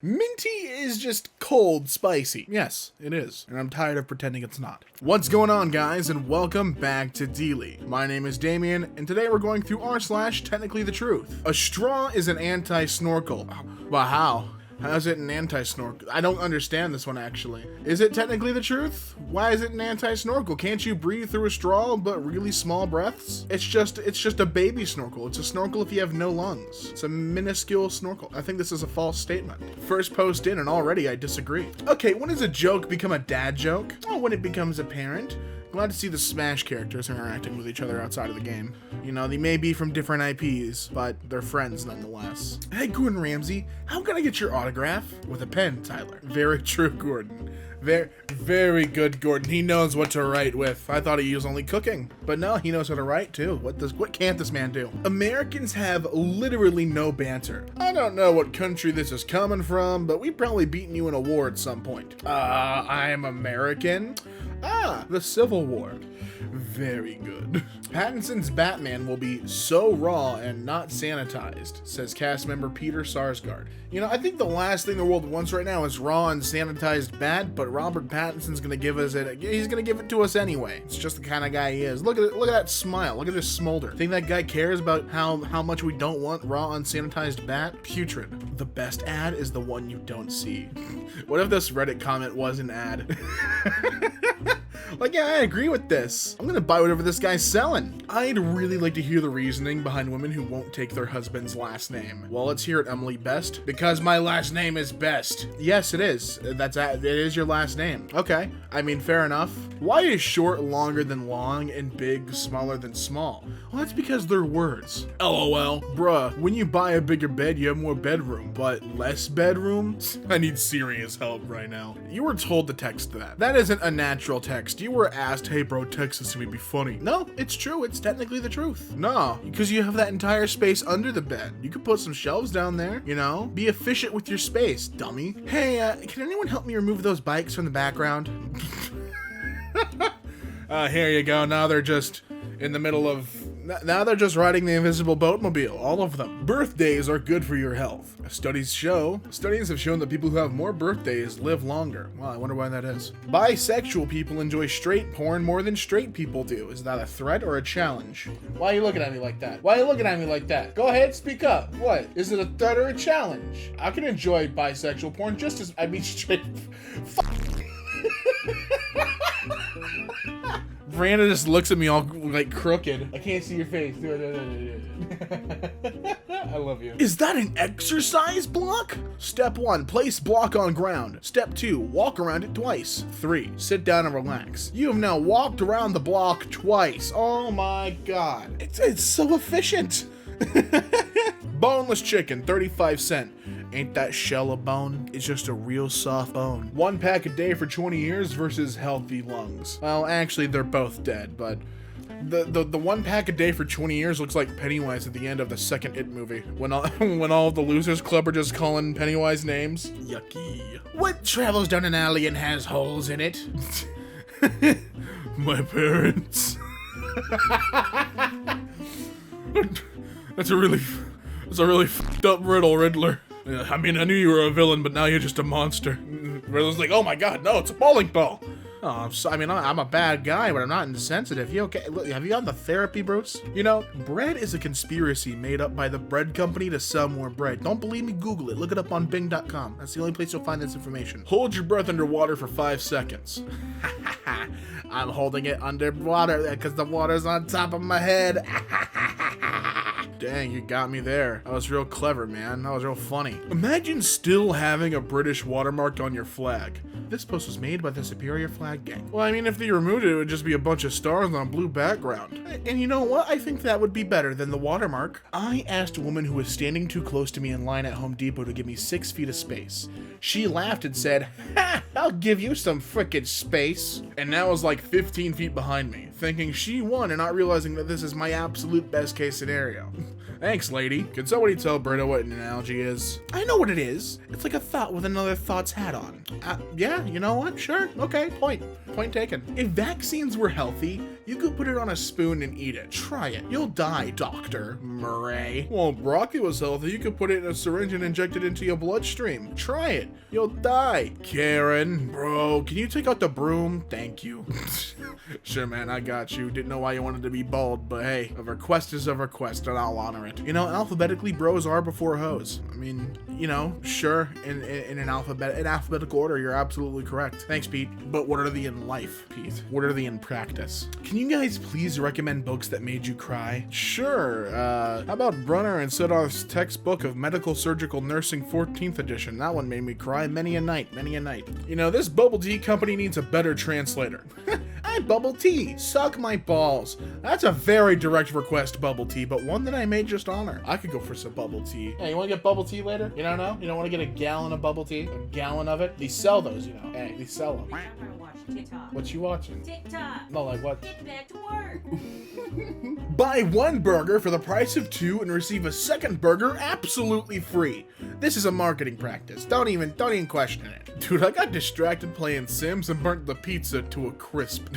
Minty is just cold spicy. Yes, it is. And I'm tired of pretending it's not. What's going on, guys, and welcome back to Deely. My name is Damien, and today we're going through r/technicallythetruth. A straw is an anti-snorkel. But how? How is it an anti-snorkel? I don't understand this one, actually. Is it technically the truth? Why is it an anti-snorkel? Can't you breathe through a straw, but really small breaths? It's just a baby snorkel. It's a snorkel if you have no lungs. It's a minuscule snorkel. I think this is a false statement. First post in, and already I disagree. Okay, when does a joke become a dad joke? Oh, when it becomes apparent. Glad to see the Smash characters interacting with each other outside of the game. You know, they may be from different IPs, but they're friends nonetheless. Hey, Gordon Ramsay, how can I get your autograph? With a pen, Tyler. Very true, Gordon. Very good, Gordon. He knows what to write with. I thought he was only cooking, but no, he knows how to write too. What can't this man do? Americans have literally no banter. I don't know what country this is coming from, but we've probably beaten you in a war at some point. I'm American? Ah, the Civil War. Very good. Pattinson's Batman will be so raw and not sanitized, says cast member Peter Sarsgaard. You know, I think the last thing the world wants right now is raw and sanitized Bat, but Robert Pattinson's gonna give us it. He's gonna give it to us anyway. It's just the kind of guy he is. Look at it. Look at that smile. Look at his smolder. Think that guy cares about how much we don't want raw unsanitized Bat? Putrid. The best ad is the one you don't see. What if this Reddit comment was an ad? Like, yeah, I agree with this. I'm gonna buy whatever this guy's selling. I'd really like to hear the reasoning behind women who won't take their husband's last name. Well, let's hear it, Emily. Best? Because my last name is Best. Yes, it is. It is your last name. Okay. I mean, fair enough. Why is short longer than long and big smaller than small? Well, that's because they're words. LOL. Bruh, when you buy a bigger bed, you have more bedroom, but less bedroom? I need serious help right now. You were told to text that. That isn't a natural text. You were asked, hey bro, text this to me, be funny. No, it's true. It's technically the truth. No, because you have that entire space under the bed. You could put some shelves down there, you know? Be efficient with your space, dummy. Hey, can anyone help me remove those bikes from the background? Here you go. Now they're just in the middle of... Now they're just riding the invisible boatmobile, all of them. Birthdays are good for your health. Studies have shown that people who have more birthdays live longer. Well, I wonder why that is. Bisexual people enjoy straight porn more than straight people do. Is that a threat or a challenge? Why are you looking at me like that? Why are you looking at me like that? Go ahead, speak up. What? Is it a threat or a challenge? I can enjoy bisexual porn just as, straight. Brandon just looks at me all like crooked. I can't see your face. I love you. Is that an exercise block? Step 1, place block on ground. Step 2, walk around it twice. 3, sit down and relax. You have now walked around the block twice. Oh my god. It's so efficient. Boneless chicken, 35 cents. Ain't that shell a bone? It's just a real soft bone. 1 pack a day for 20 years versus healthy lungs. Well, actually, they're both dead, but the 1 pack a day for 20 years looks like Pennywise at the end of the second It movie. When all of the Losers Club are just calling Pennywise names. Yucky. What travels down an alley and has holes in it? My parents. That's a really fucked up riddle, Riddler. I mean, I knew you were a villain, but now you're just a monster. Riddler's like, oh my god, no, it's a bowling ball. Oh, I'm a bad guy, but I'm not insensitive. You okay? Look, have you gone to therapy, Bruce? You know, bread is a conspiracy made up by the bread company to sell more bread. Don't believe me? Google it. Look it up on Bing.com. That's the only place you'll find this information. Hold your breath underwater for 5 seconds. I'm holding it underwater because the water's on top of my head. Dang, you got me there. That was real clever, man. That was real funny. Imagine still having a British watermark on your flag. This post was made by the Superior Flag Gang. Well, I mean, if they removed it, it would just be a bunch of stars on a blue background. And you know what? I think that would be better than the watermark. I asked a woman who was standing too close to me in line at Home Depot to give me 6 feet of space. She laughed and said, ha, I'll give you some frickin' space. And now is like 15 feet behind me, thinking she won and not realizing that this is my absolute best case scenario. Thanks, lady. Can somebody tell Britta what an analogy is? I know what it is. It's like a thought with another thought's hat on. Yeah, you know what? Sure. Okay, point taken. If vaccines were healthy, you could put it on a spoon and eat it. Try it. You'll die, Dr. Murray. Well, if broccoli was healthy, you could put it in a syringe and inject it into your bloodstream. Try it. You'll die. Karen, bro, can you take out the broom? Thank you. Sure, man, I got you. Didn't know why you wanted to be bald, but hey, a request is a request, and I'll honor it. You know, alphabetically, bros are before hoes. I mean, you know, sure, in an alphabetical order, you're absolutely correct. Thanks, Pete. But what are the in life, Pete? What are the in practice? Can you guys please recommend books that made you cry? Sure. How about Brunner and Sudov's textbook of Medical Surgical Nursing 14th edition? That one made me cry many a night. You know, this bubble tea company needs a better translator. I bubble tea. Suck my balls. That's a very direct request, bubble tea, but one that I may just honor. I could go for some bubble tea. Hey, you want to get bubble tea later? You don't know? You don't want to get a gallon of bubble tea? A gallon of it? They sell those, you know. Hey, they sell them. I'm gonna watch TikTok. What you watching? TikTok. No, like what? Get back to work. Buy one burger for the price of two and receive a second burger absolutely free. This is a marketing practice. Don't even question it. Dude, I got distracted playing Sims and burnt the pizza to a crisp.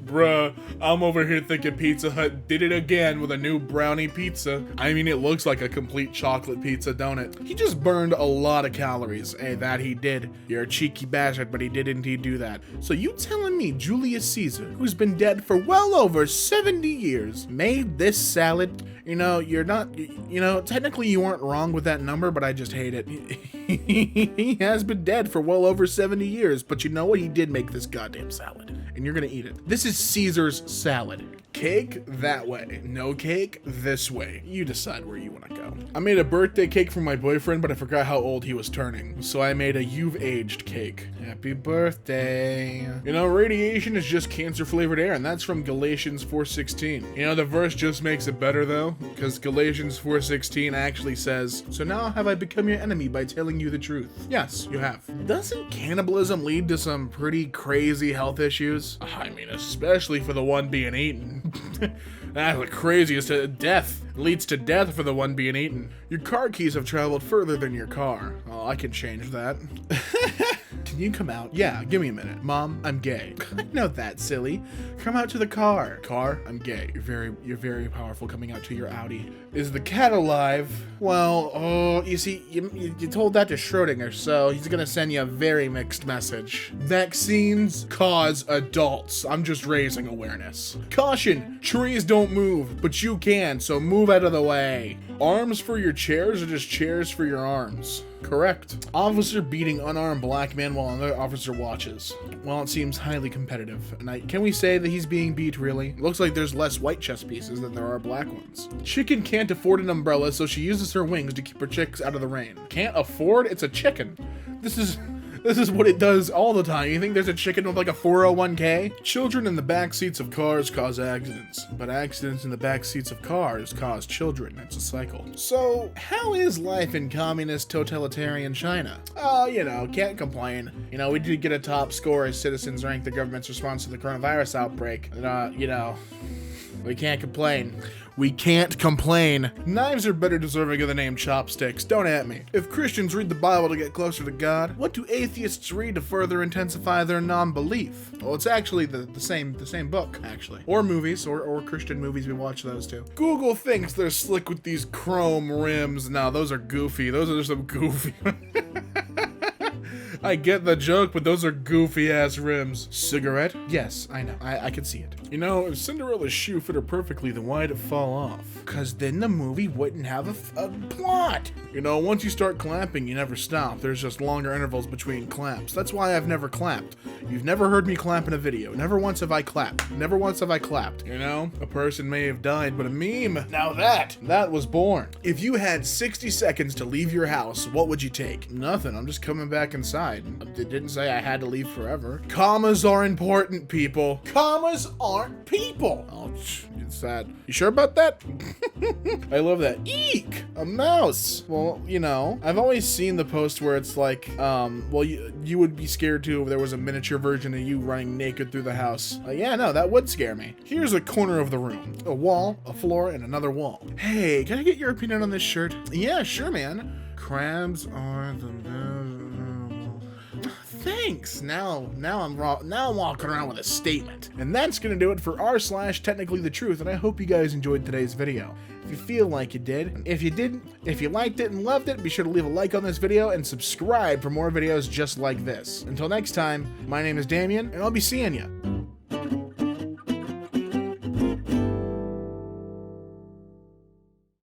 Bruh, I'm over here thinking Pizza Hut did it again with a new brownie pizza. I mean, it looks like a complete chocolate pizza, don't it? He just burned a lot of calories. Hey, that he did. You're a cheeky bastard, but he did indeed do that. So you telling me Julius Caesar, who's been dead for well over 70 years, made this salad? You know, you're not, you know, technically you weren't wrong with that number, but I just hate it. He has been dead for well over 70 years, but you know what? He did make this goddamn salad, and you're gonna eat it. This is Caesar's salad. Cake that way, no cake this way. You decide where you want to go. I made a birthday cake for my boyfriend, but I forgot how old he was turning, so I made a you've aged cake. Happy birthday. You know, radiation is just cancer-flavored air, and that's from Galatians 4:16. You know, the verse just makes it better though, because Galatians 4:16 actually says, "So now have I become your enemy by telling you the truth?" Yes, you have. Doesn't cannibalism lead to some pretty crazy health issues? I mean, especially for the one being eaten. That's the craziest. Death leads to death for the one being eaten. Your car keys have traveled further than your car. Oh, I can change that. Can you come out? Yeah, give me a minute. Mom, I'm gay. I know that, silly. Come out to the car. Car, I'm gay. You're very powerful coming out to your Audi. Is the cat alive? Well, oh, you see, you told that to Schrodinger, so he's gonna send you a very mixed message. Vaccines cause adults. I'm just raising awareness. Caution, trees don't move, but you can, so move out of the way. Arms for your chairs or just chairs for your arms? Correct. Officer beating unarmed black man while another officer watches. Well, it seems highly competitive. And can we say that he's being beat, really? It looks like there's less white chess pieces than there are black ones. Chicken can't afford an umbrella, so she uses her wings to keep her chicks out of the rain. Can't afford? It's a chicken. This is what it does all the time. You think there's a chicken with like a 401k? Children in the back seats of cars cause accidents, but accidents in the back seats of cars cause children. It's a cycle. So, how is life in communist totalitarian China? Oh, you know, can't complain. You know, we did get a top score as citizens ranked the government's response to the coronavirus outbreak. You know, we can't complain. We can't complain. Knives are better deserving of the name chopsticks, don't at me. If Christians read the Bible to get closer to God, what do atheists read to further intensify their non-belief? Well, it's actually the same book, actually. Or movies, or Christian movies, we watch those too. Google thinks they're slick with these chrome rims. No, those are goofy. Those are some goofy. I get the joke, but those are goofy ass rims. Cigarette? Yes, I know. I can see it. You know, if Cinderella's shoe fit her perfectly, then why'd it fall off? Cause then the movie wouldn't have a plot. You know, once you start clapping, you never stop. There's just longer intervals between claps. That's why I've never clapped. You've never heard me clap in a video. Never once have I clapped. Never once have I clapped. You know, a person may have died, but a meme, now that was born. If you had 60 seconds to leave your house, what would you take? Nothing. I'm just coming back inside. fine. It didn't say I had to leave forever. Commas are important, people. Commas aren't people. Oh, it's that. You sure about that? I love that. Eek! A mouse. Well, you know, I've always seen the post where it's like, well, you would be scared too if there was a miniature version of you running naked through the house. Yeah, no, that would scare me. Here's a corner of the room. A wall, a floor, and another wall. Hey, can I get your opinion on this shirt? Yeah, sure, man. Crabs are the Thanks. Now I'm walking around with a statement. And that's gonna do it for r/technicallythetruth, and I hope you guys enjoyed today's video. If you feel like you did, if you didn't, if you liked it and loved it, be sure to leave a like on this video and subscribe for more videos just like this. Until next time, my name is Damien, and I'll be seeing you